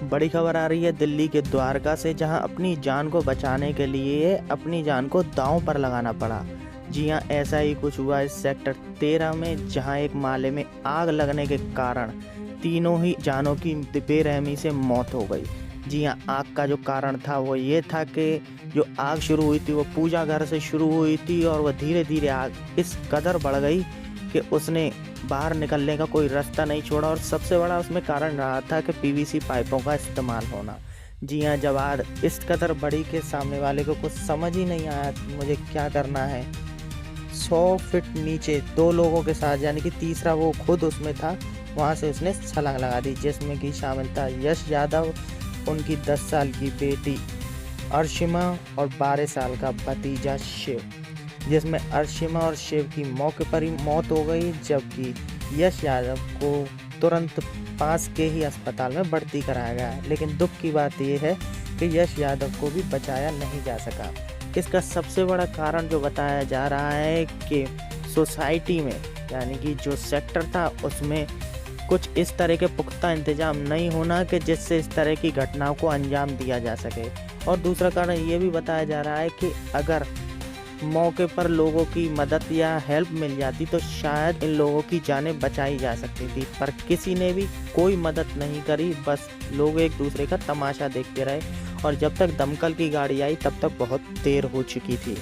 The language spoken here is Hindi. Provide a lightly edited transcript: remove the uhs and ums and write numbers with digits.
बड़ी खबर आ रही है दिल्ली के द्वारका से, जहां अपनी जान को बचाने के लिए अपनी जान को दांव पर लगाना पड़ा। जी हां, ऐसा ही कुछ हुआ इस सेक्टर 13 में, जहां एक माले में आग लगने के कारण तीनों ही जानों की बेरहमी से मौत हो गई। जी हां, आग का जो कारण था वो ये था कि जो आग शुरू हुई थी वो पूजा घर से शुरू हुई थी और वह धीरे धीरे आग इस कदर बढ़ गई कि उसने बाहर निकलने का कोई रास्ता नहीं छोड़ा। और सबसे बड़ा उसमें कारण रहा था कि पीवीसी पाइपों का इस्तेमाल होना। जी हाँ, जब आग इस कदर बढ़ी कि सामने वाले को कुछ समझ ही नहीं आया मुझे क्या करना है। 100 फीट नीचे 2 लोगों के साथ, यानी कि तीसरा वो खुद उसमें था, वहाँ से उसने छलांग लगा दी, जिसमें कि शामिल था यश यादव, उनकी 10 साल की बेटी अर्शिमा और 12 साल का भतीजा शिव, जिसमें अर्शिमा और शिव की मौके पर ही मौत हो गई, जबकि यश यादव को तुरंत पास के ही अस्पताल में भर्ती कराया गया। लेकिन दुख की बात यह है कि यश यादव को भी बचाया नहीं जा सका। इसका सबसे बड़ा कारण जो बताया जा रहा है कि सोसाइटी में, यानी कि जो सेक्टर था उसमें कुछ इस तरह के पुख्ता इंतजाम नहीं होना कि जिससे इस तरह की घटनाओं को अंजाम दिया जा सके। और दूसरा कारण ये भी बताया जा रहा है कि अगर मौके पर लोगों की मदद या हेल्प मिल जाती तो शायद इन लोगों की जानें बचाई जा सकती थी, पर किसी ने भी कोई मदद नहीं करी। बस लोग एक दूसरे का तमाशा देखते रहे और जब तक दमकल की गाड़ी आई तब तक बहुत देर हो चुकी थी।